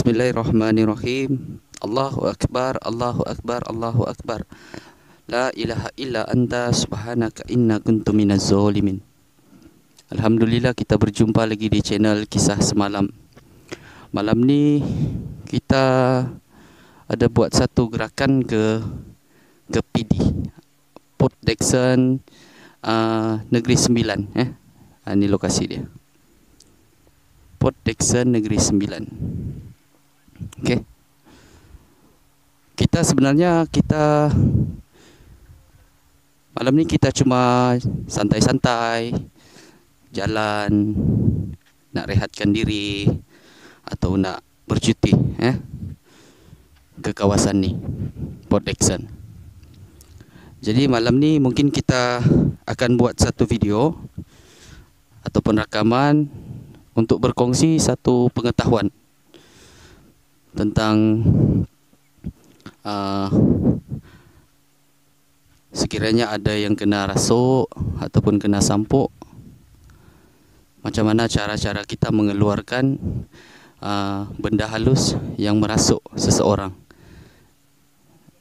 Bismillahirrahmanirrahim. Allahu Akbar, Allahu Akbar, Allahu Akbar. La ilaha illa anta subhanaka inna kuntu minaz zalimin. Alhamdulillah, kita berjumpa lagi di channel Kisah Semalam. Malam ni kita ada buat satu gerakan ke PD Port Dickson Negeri Sembilan. Ini lokasi dia, Port Dickson Negeri Sembilan. Okey. Kita malam ni kita cuma santai-santai jalan, nak rehatkan diri atau nak bercuti ke kawasan ni, Port Dickson. Jadi malam ni mungkin kita akan buat satu video ataupun rakaman untuk berkongsi satu pengetahuan tentang sekiranya ada yang kena rasuk ataupun kena sampuk, macam mana cara-cara kita mengeluarkan benda halus yang merasuk seseorang.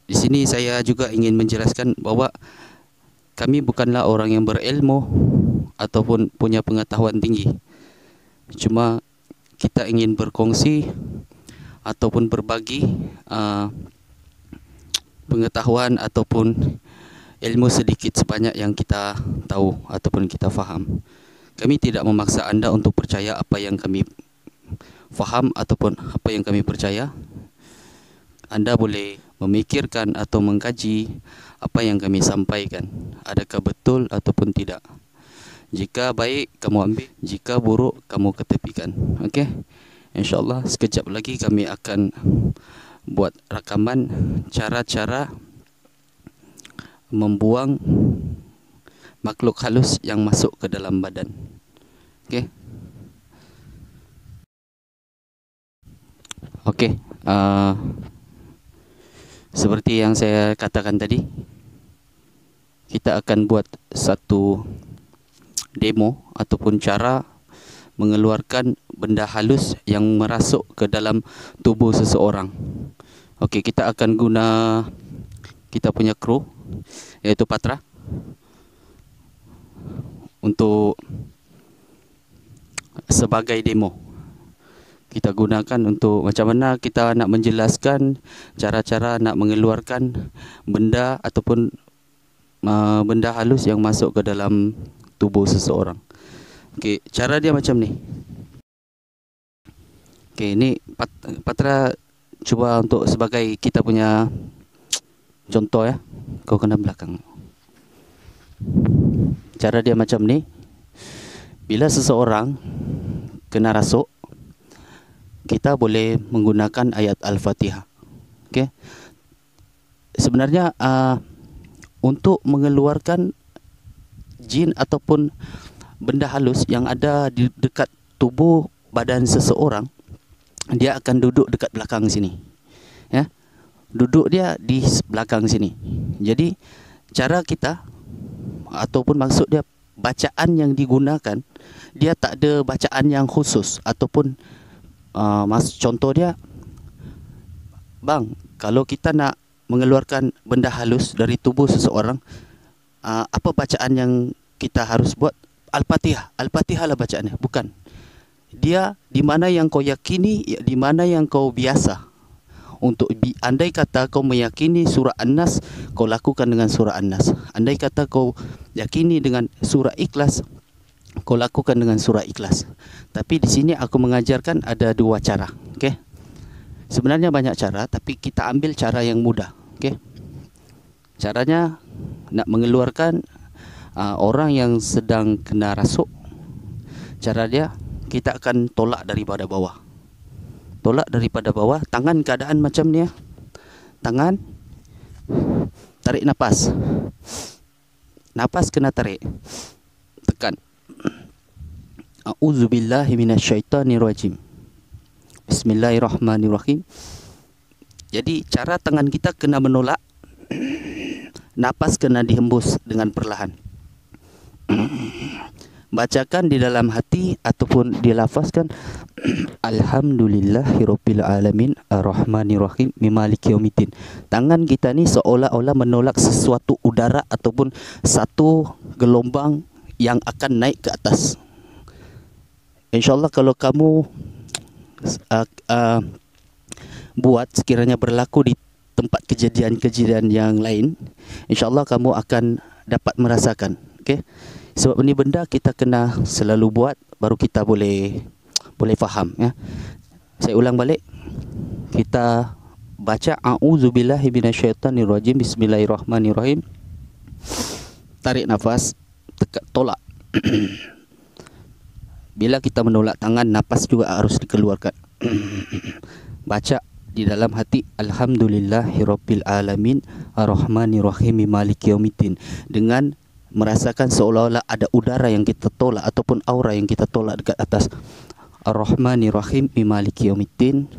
Di sini saya juga ingin menjelaskan bahawa kami bukanlah orang yang berilmu ataupun punya pengetahuan tinggi. Cuma kita ingin berkongsi ataupun berbagi pengetahuan ataupun ilmu sedikit sebanyak yang kita tahu ataupun kita faham. Kami tidak memaksa anda untuk percaya apa yang kami faham ataupun apa yang kami percaya. Anda boleh memikirkan atau mengkaji apa yang kami sampaikan, adakah betul ataupun tidak. Jika baik, kamu ambil. Jika buruk, kamu ketepikan. Okey? InsyaAllah sekejap lagi kami akan buat rakaman cara-cara membuang makhluk halus yang masuk ke dalam badan. Okey? Okey. Seperti yang saya katakan tadi, kita akan buat satu demo ataupun cara mengeluarkan benda halus yang merasuk ke dalam tubuh seseorang. Okey, kita akan guna kita punya kru, iaitu Patra, untuk sebagai demo. Kita gunakan untuk macam mana kita nak menjelaskan cara-cara nak mengeluarkan benda ataupun benda halus yang masuk ke dalam tubuh seseorang. Okey, cara dia macam ni. Okey, ni Patra cuba untuk sebagai kita punya contoh ya. Kau kena belakang. Cara dia macam ni. Bila seseorang kena rasuk, kita boleh menggunakan ayat Al-Fatihah. Okey. Sebenarnya untuk mengeluarkan jin ataupun benda halus yang ada di dekat tubuh badan seseorang, dia akan duduk dekat belakang sini. Ya. Duduk dia di belakang sini. Jadi cara kita ataupun maksud dia, bacaan yang digunakan, dia tak ada bacaan yang khusus ataupun contoh dia, bang, kalau kita nak mengeluarkan benda halus dari tubuh seseorang, apa bacaan yang kita harus buat? Al-Fatihah. Al-Fatihah lah bacaannya. Bukan. Dia di mana yang kau yakini, di mana yang kau biasa. Untuk andai kata kau meyakini surah An-Nas, kau lakukan dengan surah An-Nas. Andai kata kau yakini dengan surah Ikhlas, kau lakukan dengan surah Ikhlas. Tapi di sini aku mengajarkan ada dua cara. Okey. Sebenarnya banyak cara, tapi kita ambil cara yang mudah. Okey. Caranya nak mengeluarkan orang yang sedang kena rasuk. Cara dia, kita akan tolak daripada bawah. Tolak daripada bawah, tangan keadaan macam ni ya. Tangan, tarik nafas. Nafas kena tarik. Tekan. A'udzubillahi minasyaitonirrajim. Bismillahirrahmanirrahim. Jadi cara tangan kita kena menolak. Nafas kena dihembus dengan perlahan. bacakan di dalam hati ataupun dilafazkan Alhamdulillahirabbil alamin arrahmanirrahim maliki yaumiddin. Tangan kita ni seolah-olah menolak sesuatu udara ataupun satu gelombang yang akan naik ke atas. InsyaAllah kalau kamu buat, sekiranya berlaku di tempat kejadian-kejadian yang lain, InsyaAllah kamu akan dapat merasakan. Okay? Sebab ini benda kita kena selalu buat, baru kita boleh faham. Ya. Saya ulang balik. Kita baca a'udzubillahi minasyaitonirrajim, bismillahirrahmanirrahim. Tarik nafas, tolak. Bila kita menolak tangan, nafas juga harus dikeluarkan. Baca di dalam hati Alhamdulillahirabbil alamin arrahmanirrahim maliki yaumiddin, dengan merasakan seolah-olah ada udara yang kita tolak ataupun aura yang kita tolak dekat atas. Ar-Rahmanir-Rahim maliki yaumiddin,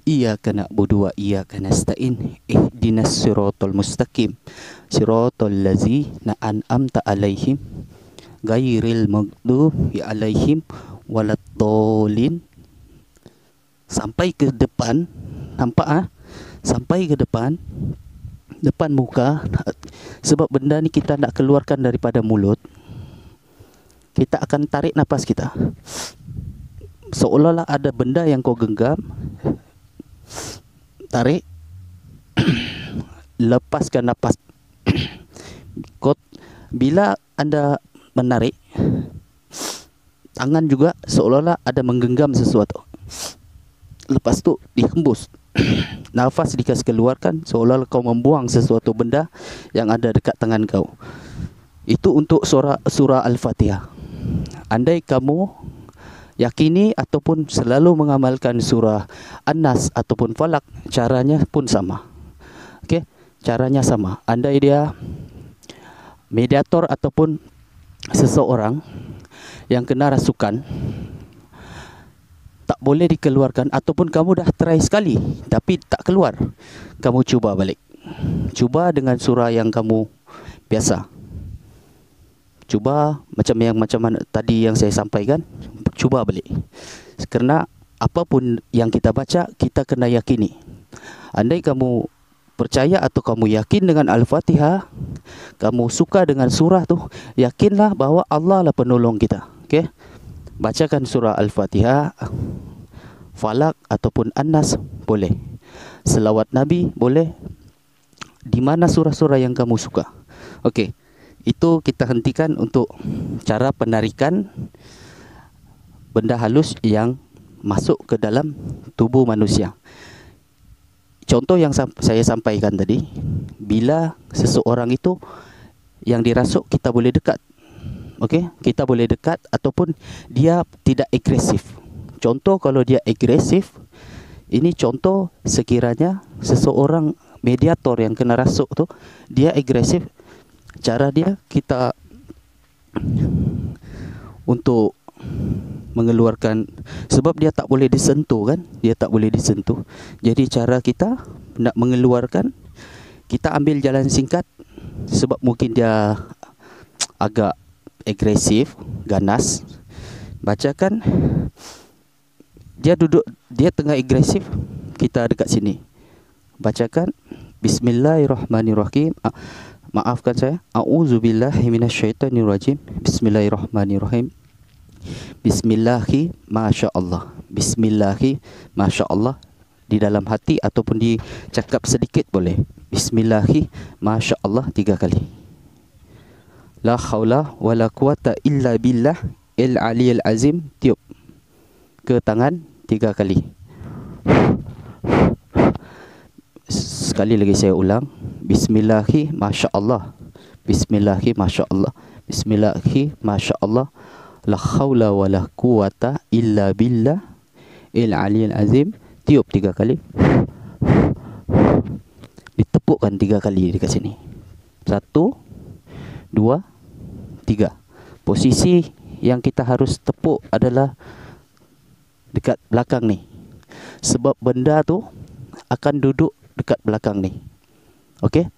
iyyaka na'budu wa iyyaka nasta'in, ihdinas siratal mustaqim, siratal ladzina an'amta 'alaihim ghairil maghdubi 'alaihim waladdallin. Sampai ke depan, nampak sampai ke depan muka. Sebab benda ni kita nak keluarkan daripada mulut, kita akan tarik nafas kita seolah-olah ada benda yang kau genggam. Tarik, lepaskan nafas. Bila anda menarik, tangan juga seolah-olah ada menggenggam sesuatu. Lepas tu dihembus. Nafas dikasih keluarkan seolah-olah kau membuang sesuatu benda yang ada dekat tangan kau. Itu untuk surah Al-Fatihah. Andai kamu yakini ataupun selalu mengamalkan surah An-Nas ataupun Falak, caranya pun sama. Okey, caranya sama. Andai dia mediator ataupun seseorang yang kena rasukan, tak boleh dikeluarkan, ataupun kamu dah try sekali tapi tak keluar, kamu cuba balik. Cuba dengan surah yang kamu biasa. Cuba macam mana tadi yang saya sampaikan, cuba balik. Kerana apapun yang kita baca, kita kena yakini. Andai kamu percaya atau kamu yakin dengan Al-Fatihah, kamu suka dengan surah tu, yakinlah bahawa Allah lah penolong kita. Okey? Bacakan surah Al-Fatihah, Falak ataupun An-Nas boleh. Selawat Nabi boleh. Di mana surah-surah yang kamu suka. Okey. Itu kita hentikan untuk cara penarikan benda halus yang masuk ke dalam tubuh manusia. Contoh yang saya sampaikan tadi, bila seseorang itu yang dirasuk, kita boleh dekat. Okey, kita boleh dekat ataupun dia tidak agresif. Contoh kalau dia agresif, ini contoh sekiranya seseorang mediator yang kena rasuk tu, dia agresif. Cara dia, kita untuk mengeluarkan, sebab dia tak boleh disentuh kan, dia tak boleh disentuh. Jadi cara kita nak mengeluarkan, kita ambil jalan singkat. Sebab mungkin dia agak agresif, ganas, bacakan. Dia duduk, dia tengah agresif, kita dekat sini, bacakan Bismillahirrahmanirrahim. Maafkan saya. A'udzubillahi minasyaitonirrajim. Bismillahirrahmanirrahim. Bismillahi masyaallah. Bismillahi masyaallah. Di dalam hati ataupun dicakap sedikit boleh. Bismillahi masyaallah 3 kali. La haula wala quwata illa billah il aliyil azim. Tiup ke tangan 3 kali. Sekali lagi saya ulang. Bismillahi masyaallah. Bismillahi masyaallah. Bismillahi masyaallah. La haula wala quwata illa billah il aliyil azim. Tiup 3 kali. Ditepukkan 3 kali dekat sini. 1 2 3. Posisi yang kita harus tepuk adalah dekat belakang ni. Sebab benda tu akan duduk dekat belakang ni. Okey?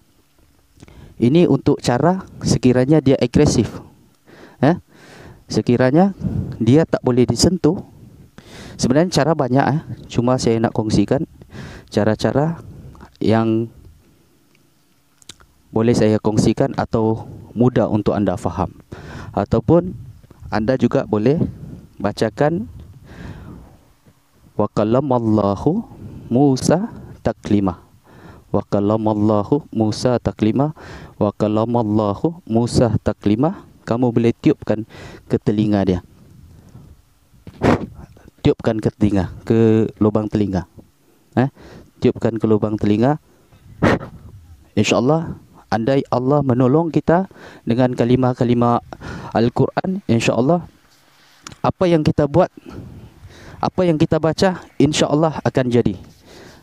Ini untuk cara sekiranya dia agresif. sekiranya dia tak boleh disentuh. Sebenarnya cara banyak, cuma saya nak kongsikan cara-cara yang boleh saya kongsikan atau mudah untuk anda faham. Ataupun anda juga boleh bacakan wa kallamallahu Musa taklima. Wa kallamallahu Musa taklima. Wa kallamallahu Musa taklima. Kamu boleh tiupkan ke telinga dia. Tiupkan ke telinga, ke lubang telinga. Tiupkan ke lubang telinga. InsyaAllah, andai Allah menolong kita dengan kalimah-kalimah Al-Quran, InsyaAllah apa yang kita buat, apa yang kita baca, InsyaAllah akan jadi.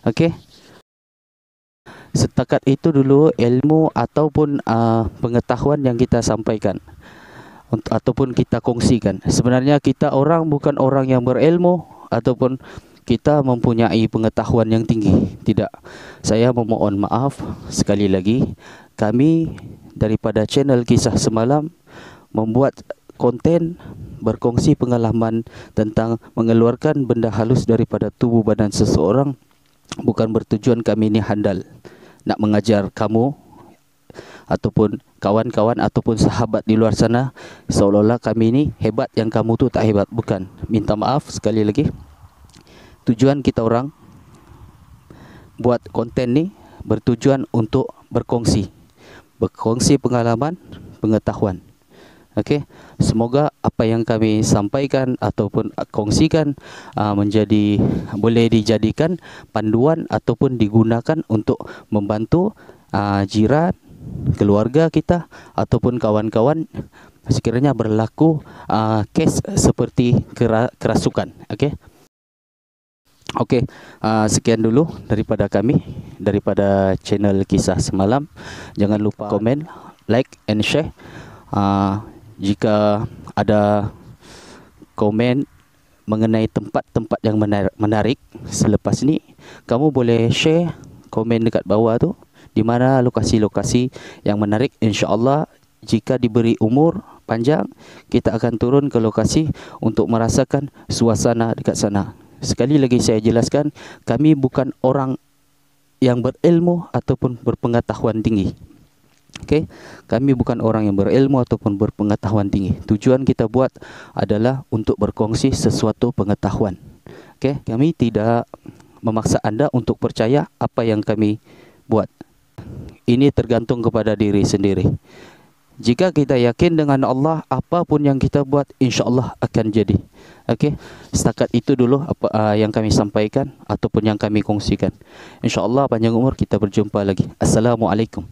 Okey. Setakat itu dulu ilmu ataupun pengetahuan yang kita sampaikan ataupun kita kongsikan. Sebenarnya kita orang bukan orang yang berilmu ataupun kita mempunyai pengetahuan yang tinggi. Tidak. Saya memohon maaf sekali lagi. Kami daripada channel Kisah Semalam membuat konten berkongsi pengalaman tentang mengeluarkan benda halus daripada tubuh badan seseorang. Bukan bertujuan kami ni handal nak mengajar kamu ataupun kawan-kawan ataupun sahabat di luar sana seolah-olah kami ni hebat yang kamu tu tak hebat. Bukan. Minta maaf sekali lagi. Tujuan kita orang buat konten ni bertujuan untuk berkongsi pengalaman, pengetahuan. Okey, semoga apa yang kami sampaikan ataupun kongsikan menjadi boleh dijadikan panduan ataupun digunakan untuk membantu jiran, keluarga kita ataupun kawan-kawan sekiranya berlaku kes seperti kerasukan. Okey. Okey, sekian dulu daripada kami, daripada channel Kisah Semalam. Jangan lupa komen, like and share. Jika ada komen mengenai tempat-tempat yang menarik selepas ni, kamu boleh share komen dekat bawah tu di mana lokasi-lokasi yang menarik. InsyaAllah jika diberi umur panjang, kita akan turun ke lokasi untuk merasakan suasana dekat sana. Sekali lagi saya jelaskan, kami bukan orang yang berilmu ataupun berpengetahuan tinggi. Okey, kami bukan orang yang berilmu ataupun berpengetahuan tinggi. Tujuan kita buat adalah untuk berkongsi sesuatu pengetahuan. Okey, kami tidak memaksa anda untuk percaya apa yang kami buat. Ini tergantung kepada diri sendiri. Jika kita yakin dengan Allah, apapun yang kita buat insya-Allah akan jadi. Okey, setakat itu dulu apa yang kami sampaikan ataupun yang kami kongsikan. Insya-Allah panjang umur kita berjumpa lagi. Assalamualaikum.